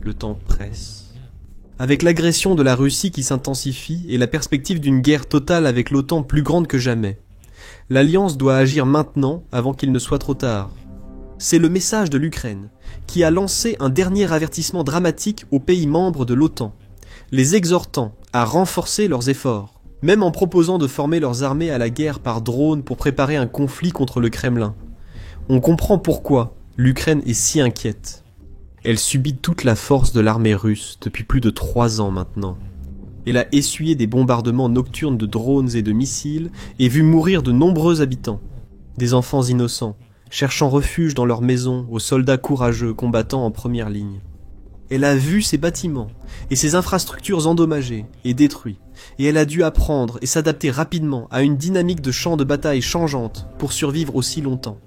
le temps presse. Avec l'agression de la Russie qui s'intensifie et la perspective d'une guerre totale avec l'OTAN plus grande que jamais, l'Alliance doit agir maintenant avant qu'il ne soit trop tard. C'est le message de l'Ukraine, qui a lancé un dernier avertissement dramatique aux pays membres de l'OTAN, les exhortant à renforcer leurs efforts, même en proposant de former leurs armées à la guerre par drone pour préparer un conflit contre le Kremlin. On comprend pourquoi l'Ukraine est si inquiète. Elle subit toute la force de l'armée russe depuis plus de 3 ans maintenant. Elle a essuyé des bombardements nocturnes de drones et de missiles et vu mourir de nombreux habitants, des enfants innocents, cherchant refuge dans leurs maisons aux soldats courageux combattant en première ligne. Elle a vu ses bâtiments et ses infrastructures endommagées et détruits, et elle a dû apprendre et s'adapter rapidement à une dynamique de champ de bataille changeante pour survivre aussi longtemps.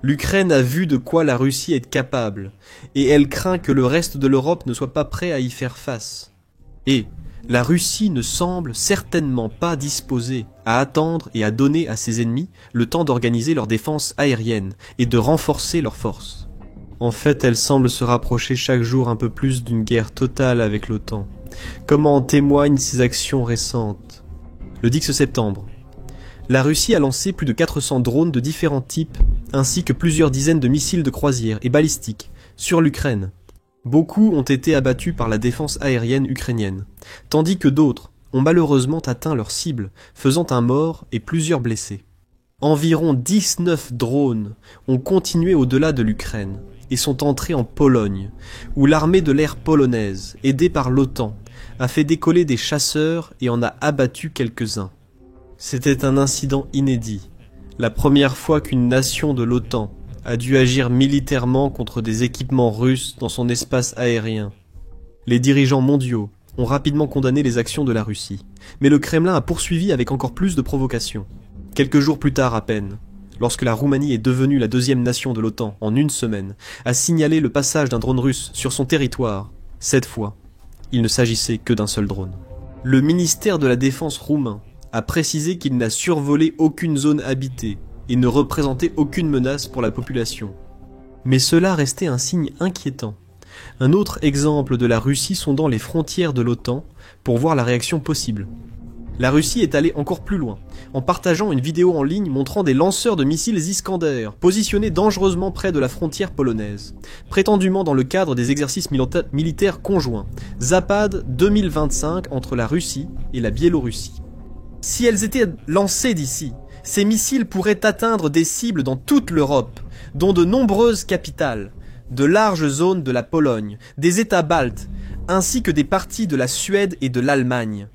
L'Ukraine a vu de quoi la Russie est capable, et elle craint que le reste de l'Europe ne soit pas prêt à y faire face. Et la Russie ne semble certainement pas disposée à attendre et à donner à ses ennemis le temps d'organiser leur défense aérienne et de renforcer leurs forces. En fait, elle semble se rapprocher chaque jour un peu plus d'une guerre totale avec l'OTAN, comme en témoignent ses actions récentes. Le 10 septembre, la Russie a lancé plus de 400 drones de différents types, ainsi que plusieurs dizaines de missiles de croisière et balistiques, sur l'Ukraine. Beaucoup ont été abattus par la défense aérienne ukrainienne, tandis que d'autres ont malheureusement atteint leur cible, faisant un mort et plusieurs blessés. Environ 19 drones ont continué au-delà de l'Ukraine et sont entrés en Pologne, où l'armée de l'air polonaise, aidée par l'OTAN, a fait décoller des chasseurs et en a abattu quelques-uns. C'était un incident inédit, la première fois qu'une nation de l'OTAN a dû agir militairement contre des équipements russes dans son espace aérien. Les dirigeants mondiaux ont rapidement condamné les actions de la Russie, mais le Kremlin a poursuivi avec encore plus de provocations. Quelques jours plus tard à peine, lorsque la Roumanie est devenue la 2e nation de l'OTAN en une semaine, a signalé le passage d'un drone russe sur son territoire. Cette fois, il ne s'agissait que d'un seul drone. Le ministère de la Défense roumain a précisé qu'il n'a survolé aucune zone habitée et ne représentait aucune menace pour la population. Mais cela restait un signe inquiétant. Un autre exemple de la Russie sondant les frontières de l'OTAN pour voir la réaction possible. La Russie est allée encore plus loin, en partageant une vidéo en ligne montrant des lanceurs de missiles Iskander positionnés dangereusement près de la frontière polonaise, prétendument dans le cadre des exercices militaires conjoints, Zapad 2025 entre la Russie et la Biélorussie. Si elles étaient lancées d'ici, ces missiles pourraient atteindre des cibles dans toute l'Europe, dont de nombreuses capitales, de larges zones de la Pologne, des États baltes, ainsi que des parties de la Suède et de l'Allemagne.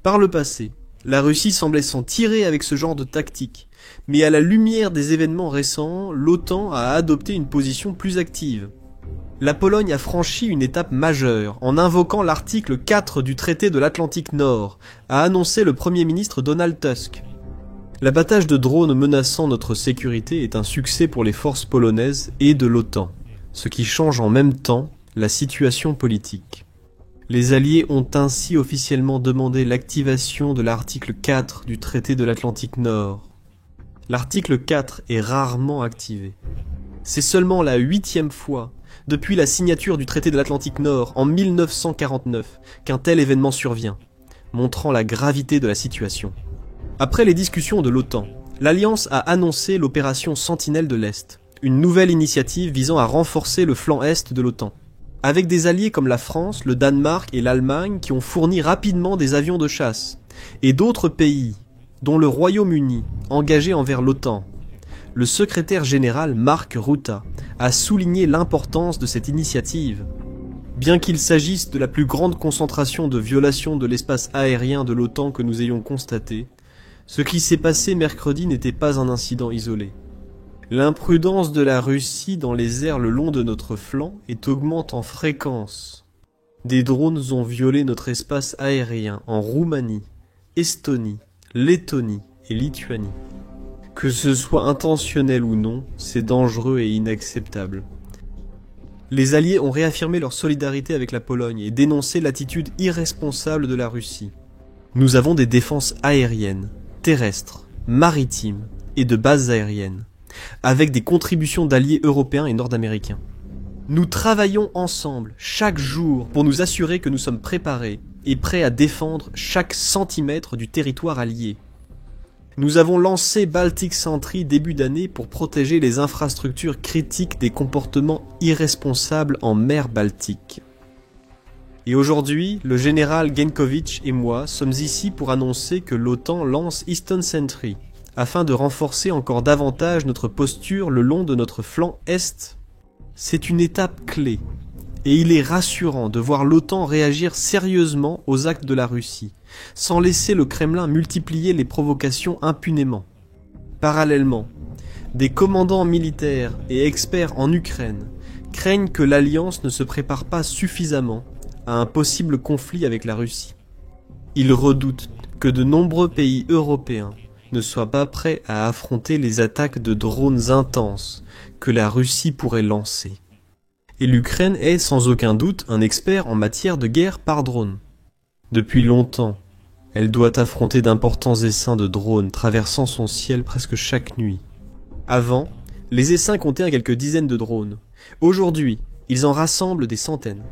Par le passé, la Russie semblait s'en tirer avec ce genre de tactique, mais à la lumière des événements récents, l'OTAN a adopté une position plus active. La Pologne a franchi une étape majeure en invoquant l'article 4 du traité de l'Atlantique Nord, a annoncé le Premier ministre Donald Tusk. L'abattage de drones menaçant notre sécurité est un succès pour les forces polonaises et de l'OTAN, ce qui change en même temps la situation politique. Les Alliés ont ainsi officiellement demandé l'activation de l'article 4 du traité de l'Atlantique Nord. L'article 4 est rarement activé. C'est seulement la 8e fois depuis la signature du traité de l'Atlantique Nord en 1949 qu'un tel événement survient, montrant la gravité de la situation. Après les discussions de l'OTAN, l'Alliance a annoncé l'opération Sentinelle de l'Est, une nouvelle initiative visant à renforcer le flanc Est de l'OTAN, avec des alliés comme la France, le Danemark et l'Allemagne qui ont fourni rapidement des avions de chasse, et d'autres pays, dont le Royaume-Uni, engagés envers l'OTAN. Le secrétaire général Mark Rutte a souligné l'importance de cette initiative. Bien qu'il s'agisse de la plus grande concentration de violations de l'espace aérien de l'OTAN que nous ayons constaté, ce qui s'est passé mercredi n'était pas un incident isolé. L'imprudence de la Russie dans les airs le long de notre flanc augmente en fréquence. Des drones ont violé notre espace aérien en Roumanie, Estonie, Lettonie et Lituanie. Que ce soit intentionnel ou non, c'est dangereux et inacceptable. Les Alliés ont réaffirmé leur solidarité avec la Pologne et dénoncé l'attitude irresponsable de la Russie. Nous avons des défenses aériennes, terrestres, maritimes et de bases aériennes, avec des contributions d'alliés européens et nord-américains. Nous travaillons ensemble, chaque jour, pour nous assurer que nous sommes préparés et prêts à défendre chaque centimètre du territoire allié. Nous avons lancé Baltic Sentry début d'année pour protéger les infrastructures critiques des comportements irresponsables en mer Baltique. Et aujourd'hui, le général Genkovitch et moi sommes ici pour annoncer que l'OTAN lance Easton Sentry, afin de renforcer encore davantage notre posture le long de notre flanc Est. C'est une étape clé, et il est rassurant de voir l'OTAN réagir sérieusement aux actes de la Russie, sans laisser le Kremlin multiplier les provocations impunément. Parallèlement, des commandants militaires et experts en Ukraine craignent que l'Alliance ne se prépare pas suffisamment à un possible conflit avec la Russie. Ils redoutent que de nombreux pays européens ne soient pas prêts à affronter les attaques de drones intenses que la Russie pourrait lancer. Et l'Ukraine est sans aucun doute un expert en matière de guerre par drone. Depuis longtemps, elle doit affronter d'importants essaims de drones traversant son ciel presque chaque nuit. Avant, les essaims comptaient quelques dizaines de drones. Aujourd'hui, ils en rassemblent des centaines.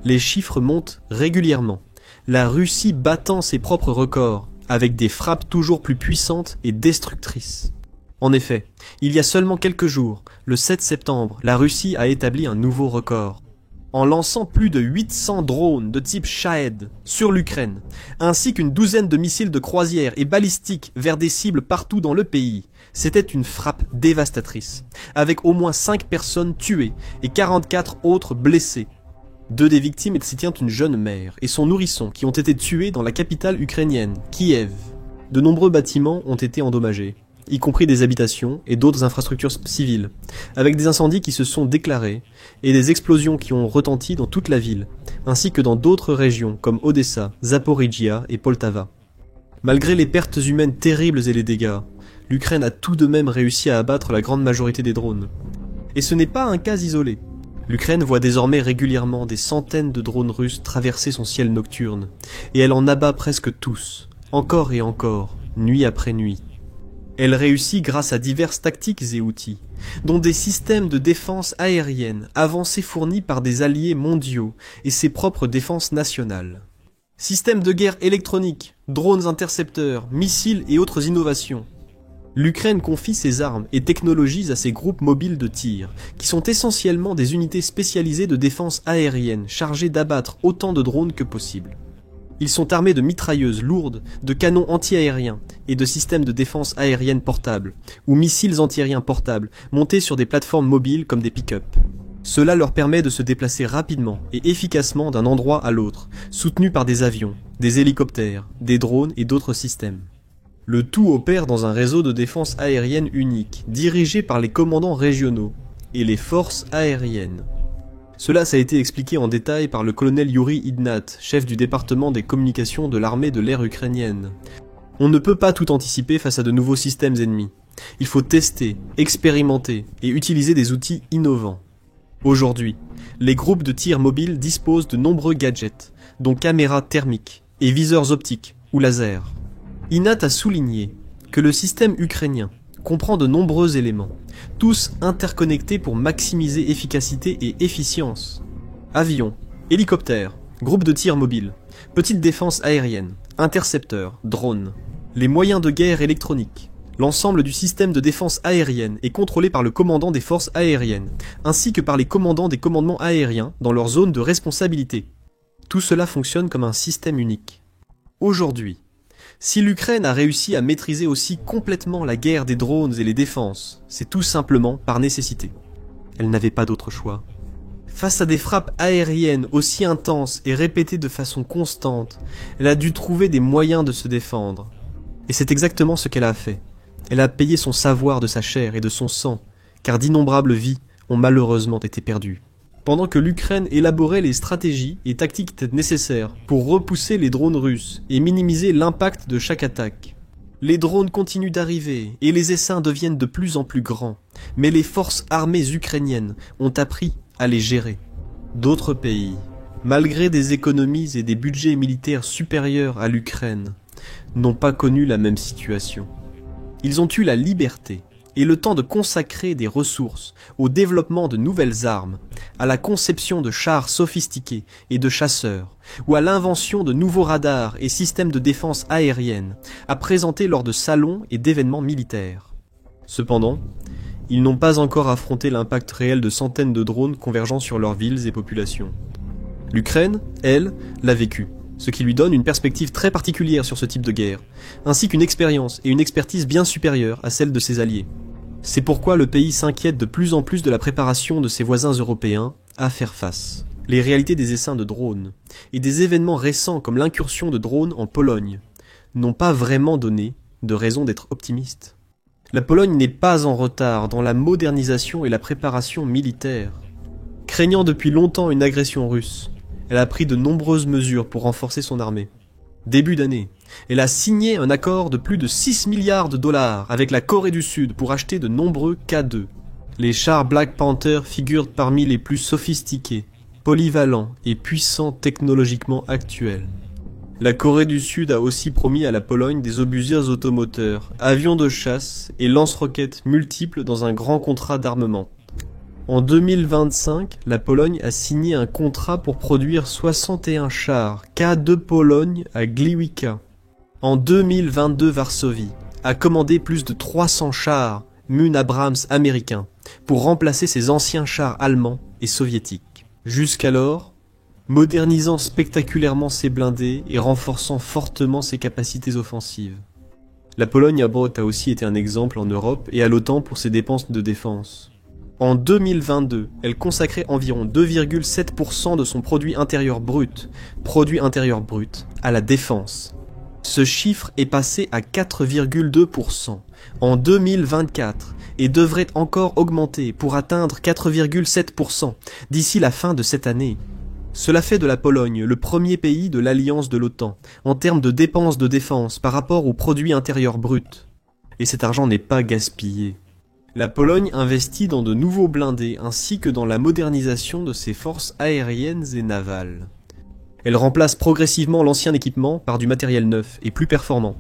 Les chiffres montent régulièrement, la Russie battant ses propres records, avec des frappes toujours plus puissantes et destructrices. En effet, il y a seulement quelques jours, le 7 septembre, la Russie a établi un nouveau record. En lançant plus de 800 drones de type Shahed sur l'Ukraine, ainsi qu'une douzaine de missiles de croisière et balistiques vers des cibles partout dans le pays, c'était une frappe dévastatrice, avec au moins 5 personnes tuées et 44 autres blessées. 2 des victimes étaient une jeune mère et son nourrisson qui ont été tués dans la capitale ukrainienne, Kiev. De nombreux bâtiments ont été endommagés, y compris des habitations et d'autres infrastructures civiles, avec des incendies qui se sont déclarés et des explosions qui ont retenti dans toute la ville, ainsi que dans d'autres régions comme Odessa, Zaporijia et Poltava. Malgré les pertes humaines terribles et les dégâts, l'Ukraine a tout de même réussi à abattre la grande majorité des drones. Et ce n'est pas un cas isolé. L'Ukraine voit désormais régulièrement des centaines de drones russes traverser son ciel nocturne, et elle en abat presque tous, encore et encore, nuit après nuit. Elle réussit grâce à diverses tactiques et outils, dont des systèmes de défense aérienne avancés fournis par des alliés mondiaux et ses propres défenses nationales. Systèmes de guerre électroniques, drones intercepteurs, missiles et autres innovations. L'Ukraine confie ses armes et technologies à ses groupes mobiles de tir, qui sont essentiellement des unités spécialisées de défense aérienne chargées d'abattre autant de drones que possible. Ils sont armés de mitrailleuses lourdes, de canons anti-aériens et de systèmes de défense aérienne portables, ou missiles antiaériens portables, montés sur des plateformes mobiles comme des pick-up. Cela leur permet de se déplacer rapidement et efficacement d'un endroit à l'autre, soutenus par des avions, des hélicoptères, des drones et d'autres systèmes. Le tout opère dans un réseau de défense aérienne unique, dirigé par les commandants régionaux et les forces aériennes. Cela a été expliqué en détail par le colonel Yuri Idnat, chef du département des communications de l'armée de l'air ukrainienne. On ne peut pas tout anticiper face à de nouveaux systèmes ennemis. Il faut tester, expérimenter et utiliser des outils innovants. Aujourd'hui, les groupes de tir mobiles disposent de nombreux gadgets, dont caméras thermiques et viseurs optiques ou lasers. Idnat a souligné que le système ukrainien comprend de nombreux éléments, tous interconnectés pour maximiser efficacité et efficience. Avions, hélicoptères, groupes de tir mobiles, petites défenses aériennes, intercepteurs, drones, les moyens de guerre électroniques. L'ensemble du système de défense aérienne est contrôlé par le commandant des forces aériennes, ainsi que par les commandants des commandements aériens dans leur zone de responsabilité. Tout cela fonctionne comme un système unique. Aujourd'hui, si l'Ukraine a réussi à maîtriser aussi complètement la guerre des drones et les défenses, c'est tout simplement par nécessité. Elle n'avait pas d'autre choix. Face à des frappes aériennes aussi intenses et répétées de façon constante, elle a dû trouver des moyens de se défendre. Et c'est exactement ce qu'elle a fait. Elle a payé son savoir de sa chair et de son sang, car d'innombrables vies ont malheureusement été perdues. Pendant que l'Ukraine élaborait les stratégies et tactiques nécessaires pour repousser les drones russes et minimiser l'impact de chaque attaque. Les drones continuent d'arriver et les essaims deviennent de plus en plus grands, mais les forces armées ukrainiennes ont appris à les gérer. D'autres pays, malgré des économies et des budgets militaires supérieurs à l'Ukraine, n'ont pas connu la même situation. Ils ont eu la liberté et le temps de consacrer des ressources au développement de nouvelles armes, à la conception de chars sophistiqués et de chasseurs, ou à l'invention de nouveaux radars et systèmes de défense aérienne, à présenter lors de salons et d'événements militaires. Cependant, ils n'ont pas encore affronté l'impact réel de centaines de drones convergeant sur leurs villes et populations. L'Ukraine, elle, l'a vécu, ce qui lui donne une perspective très particulière sur ce type de guerre, ainsi qu'une expérience et une expertise bien supérieure à celle de ses alliés. C'est pourquoi le pays s'inquiète de plus en plus de la préparation de ses voisins européens à faire face. Les réalités des essaims de drones et des événements récents comme l'incursion de drones en Pologne n'ont pas vraiment donné de raison d'être optimiste. La Pologne n'est pas en retard dans la modernisation et la préparation militaire. Craignant depuis longtemps une agression russe, elle a pris de nombreuses mesures pour renforcer son armée. Début d'année, elle a signé un accord de plus de 6 milliards de dollars avec la Corée du Sud pour acheter de nombreux K2. Les chars Black Panther figurent parmi les plus sophistiqués, polyvalents et puissants technologiquement actuels. La Corée du Sud a aussi promis à la Pologne des obusiers automoteurs, avions de chasse et lance-roquettes multiples dans un grand contrat d'armement. En 2025, la Pologne a signé un contrat pour produire 61 chars K2 Pologne à Gliwice. En 2022, Varsovie a commandé plus de 300 chars Mun Abrams américains pour remplacer ses anciens chars allemands et soviétiques. Jusqu'alors, modernisant spectaculairement ses blindés et renforçant fortement ses capacités offensives. La Pologne a aussi été un exemple en Europe et à l'OTAN pour ses dépenses de défense. En 2022, elle consacrait environ 2,7% de son produit intérieur brut, à la défense. Ce chiffre est passé à 4,2% en 2024 et devrait encore augmenter pour atteindre 4,7% d'ici la fin de cette année. Cela fait de la Pologne le premier pays de l'alliance de l'OTAN en termes de dépenses de défense par rapport au produit intérieur brut. Et cet argent n'est pas gaspillé. La Pologne investit dans de nouveaux blindés ainsi que dans la modernisation de ses forces aériennes et navales. Elle remplace progressivement l'ancien équipement par du matériel neuf et plus performant.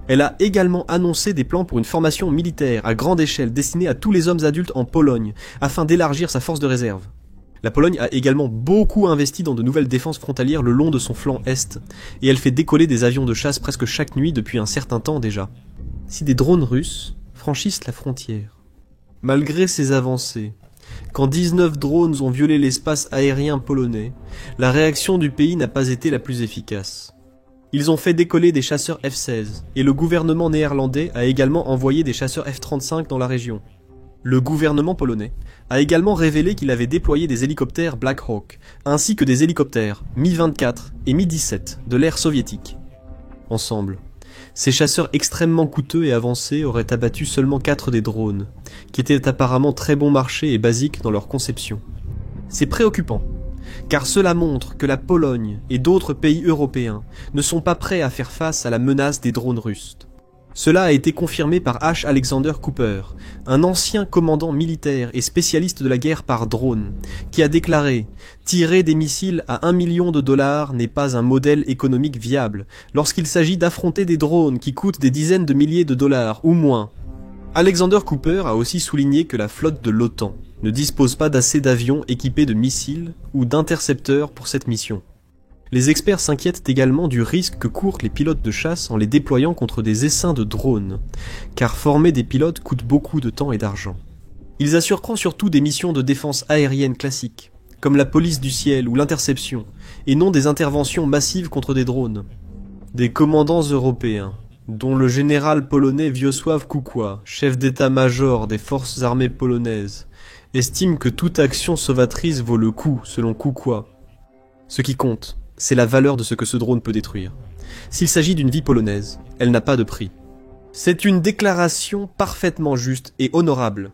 Elle a également annoncé des plans pour une formation militaire à grande échelle destinée à tous les hommes adultes en Pologne afin d'élargir sa force de réserve. La Pologne a également beaucoup investi dans de nouvelles défenses frontalières le long de son flanc est et elle fait décoller des avions de chasse presque chaque nuit depuis un certain temps déjà. Si des drones russes franchissent la frontière, malgré ces avancées, quand 19 drones ont violé l'espace aérien polonais, la réaction du pays n'a pas été la plus efficace. Ils ont fait décoller des chasseurs F-16, et le gouvernement néerlandais a également envoyé des chasseurs F-35 dans la région. Le gouvernement polonais a également révélé qu'il avait déployé des hélicoptères Black Hawk, ainsi que des hélicoptères Mi-24 et Mi-17 de l'ère soviétique. Ensemble, ces chasseurs extrêmement coûteux et avancés auraient abattu seulement 4 des drones, qui étaient apparemment très bon marché et basiques dans leur conception. C'est préoccupant, car cela montre que la Pologne et d'autres pays européens ne sont pas prêts à faire face à la menace des drones russes. Cela a été confirmé par H. Alexander Cooper, un ancien commandant militaire et spécialiste de la guerre par drone, qui a déclaré « Tirer des missiles à 1 million de dollars n'est pas un modèle économique viable lorsqu'il s'agit d'affronter des drones qui coûtent des dizaines de milliers de dollars ou moins. » Alexander Cooper a aussi souligné que la flotte de l'OTAN ne dispose pas d'assez d'avions équipés de missiles ou d'intercepteurs pour cette mission. Les experts s'inquiètent également du risque que courent les pilotes de chasse en les déployant contre des essaims de drones, car former des pilotes coûte beaucoup de temps et d'argent. Ils assureront surtout des missions de défense aérienne classiques, comme la police du ciel ou l'interception, et non des interventions massives contre des drones. Des commandants européens, dont le général polonais Wiesław Kukła, chef d'état-major des forces armées polonaises, estiment que toute action sauvatrice vaut le coup, selon Kukła. Ce qui compte, c'est la valeur de ce que ce drone peut détruire. S'il s'agit d'une vie polonaise, elle n'a pas de prix. C'est une déclaration parfaitement juste et honorable.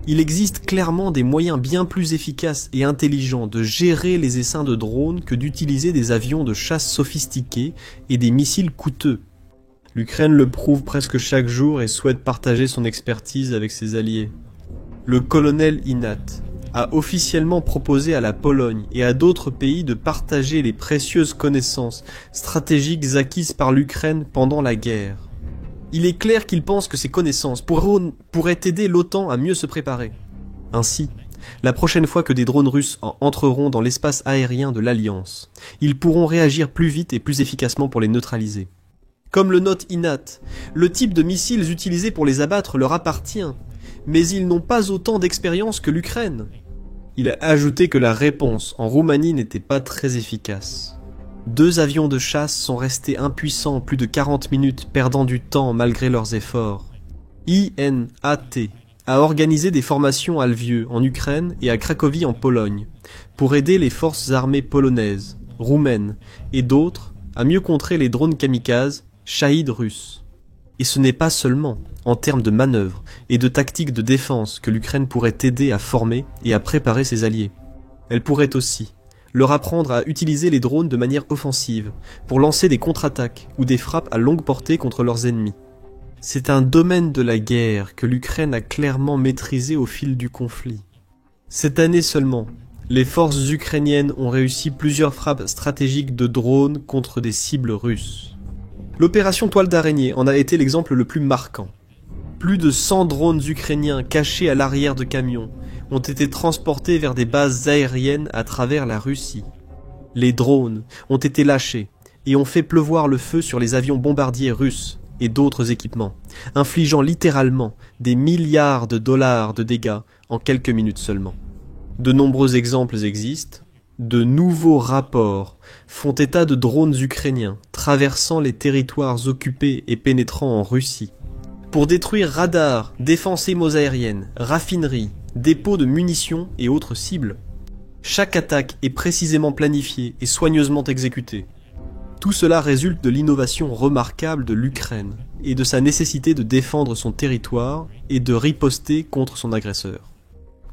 Il existe clairement des moyens bien plus efficaces et intelligents de gérer les essaims de drones que d'utiliser des avions de chasse sophistiqués et des missiles coûteux. L'Ukraine le prouve presque chaque jour et souhaite partager son expertise avec ses alliés. Le colonel Inat a officiellement proposé à la Pologne et à d'autres pays de partager les précieuses connaissances stratégiques acquises par l'Ukraine pendant la guerre. Il est clair qu'il pense que ces connaissances pourraient aider l'OTAN à mieux se préparer. Ainsi, la prochaine fois que des drones russes entreront dans l'espace aérien de l'Alliance, ils pourront réagir plus vite et plus efficacement pour les neutraliser. Comme le note Inat, le type de missiles utilisés pour les abattre leur appartient, mais ils n'ont pas autant d'expérience que l'Ukraine. Il a ajouté que la réponse en Roumanie n'était pas très efficace. 2 avions de chasse sont restés impuissants plus de 40 minutes, perdant du temps malgré leurs efforts. INAT a organisé des formations à Lviv en Ukraine et à Cracovie en Pologne, pour aider les forces armées polonaises, roumaines et d'autres à mieux contrer les drones kamikazes, Shahid russes. Et ce n'est pas seulement en termes de manœuvres et de tactiques de défense que l'Ukraine pourrait aider à former et à préparer ses alliés. Elle pourrait aussi leur apprendre à utiliser les drones de manière offensive, pour lancer des contre-attaques ou des frappes à longue portée contre leurs ennemis. C'est un domaine de la guerre que l'Ukraine a clairement maîtrisé au fil du conflit. Cette année seulement, les forces ukrainiennes ont réussi plusieurs frappes stratégiques de drones contre des cibles russes. L'opération Toile d'araignée en a été l'exemple le plus marquant. Plus de 100 drones ukrainiens cachés à l'arrière de camions ont été transportés vers des bases aériennes à travers la Russie. Les drones ont été lâchés et ont fait pleuvoir le feu sur les avions bombardiers russes et d'autres équipements, infligeant littéralement des milliards de dollars de dégâts en quelques minutes seulement. De nombreux exemples existent. De nouveaux rapports font état de drones ukrainiens traversant les territoires occupés et pénétrant en Russie pour détruire radars, défenses aériennes, raffineries, dépôts de munitions et autres cibles. Chaque attaque est précisément planifiée et soigneusement exécutée. Tout cela résulte de l'innovation remarquable de l'Ukraine et de sa nécessité de défendre son territoire et de riposter contre son agresseur.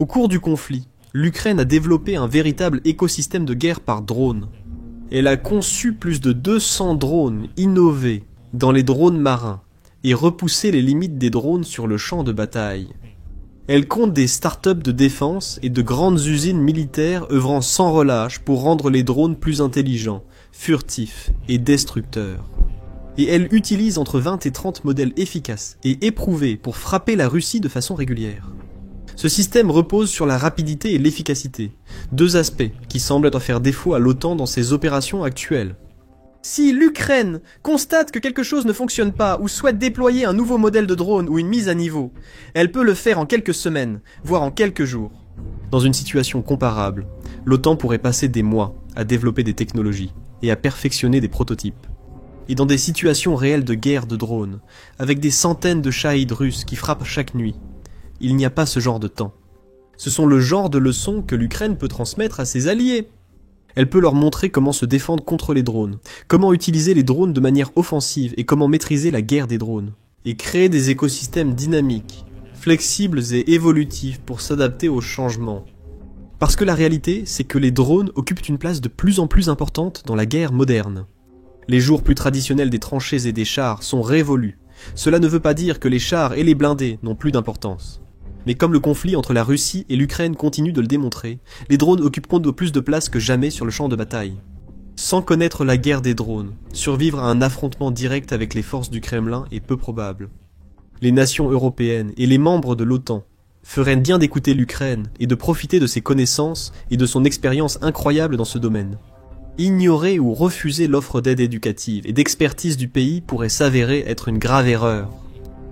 Au cours du conflit, l'Ukraine a développé un véritable écosystème de guerre par drone. Elle a conçu plus de 200 drones innovés dans les drones marins et repoussé les limites des drones sur le champ de bataille. Elle compte des startups de défense et de grandes usines militaires œuvrant sans relâche pour rendre les drones plus intelligents, furtifs et destructeurs. Et elle utilise entre 20 et 30 modèles efficaces et éprouvés pour frapper la Russie de façon régulière. Ce système repose sur la rapidité et l'efficacité, 2 aspects qui semblent faire défaut à l'OTAN dans ses opérations actuelles. Si l'Ukraine constate que quelque chose ne fonctionne pas ou souhaite déployer un nouveau modèle de drone ou une mise à niveau, elle peut le faire en quelques semaines, voire en quelques jours. Dans une situation comparable, l'OTAN pourrait passer des mois à développer des technologies et à perfectionner des prototypes. Et dans des situations réelles de guerre de drones, avec des centaines de Shahid russes qui frappent chaque nuit, il n'y a pas ce genre de temps. Ce sont le genre de leçons que l'Ukraine peut transmettre à ses alliés. Elle peut leur montrer comment se défendre contre les drones, comment utiliser les drones de manière offensive et comment maîtriser la guerre des drones. Et créer des écosystèmes dynamiques, flexibles et évolutifs pour s'adapter aux changements. Parce que la réalité, c'est que les drones occupent une place de plus en plus importante dans la guerre moderne. Les jours plus traditionnels des tranchées et des chars sont révolus. Cela ne veut pas dire que les chars et les blindés n'ont plus d'importance. Mais comme le conflit entre la Russie et l'Ukraine continue de le démontrer, les drones occuperont de plus de place que jamais sur le champ de bataille. Sans connaître la guerre des drones, survivre à un affrontement direct avec les forces du Kremlin est peu probable. Les nations européennes et les membres de l'OTAN feraient bien d'écouter l'Ukraine et de profiter de ses connaissances et de son expérience incroyable dans ce domaine. Ignorer ou refuser l'offre d'aide éducative et d'expertise du pays pourrait s'avérer être une grave erreur.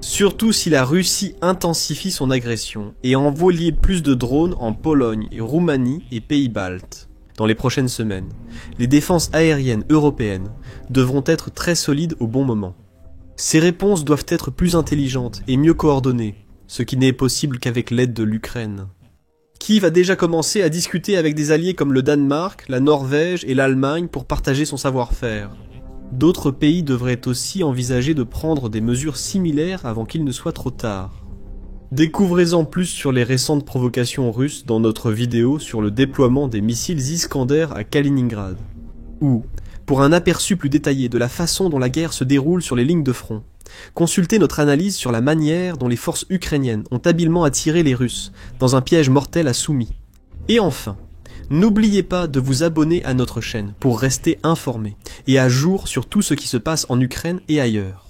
Surtout si la Russie intensifie son agression et envoie plus de drones en Pologne et Roumanie et Pays-Baltes. Dans les prochaines semaines, les défenses aériennes européennes devront être très solides au bon moment. Ces réponses doivent être plus intelligentes et mieux coordonnées, ce qui n'est possible qu'avec l'aide de l'Ukraine. Kiev a déjà commencé à discuter avec des alliés comme le Danemark, la Norvège et l'Allemagne pour partager son savoir-faire. D'autres pays devraient aussi envisager de prendre des mesures similaires avant qu'il ne soit trop tard. Découvrez-en plus sur les récentes provocations russes dans notre vidéo sur le déploiement des missiles Iskander à Kaliningrad. Ou, pour un aperçu plus détaillé de la façon dont la guerre se déroule sur les lignes de front, consultez notre analyse sur la manière dont les forces ukrainiennes ont habilement attiré les Russes dans un piège mortel à Soumy. Et enfin, n'oubliez pas de vous abonner à notre chaîne pour rester informé et à jour sur tout ce qui se passe en Ukraine et ailleurs.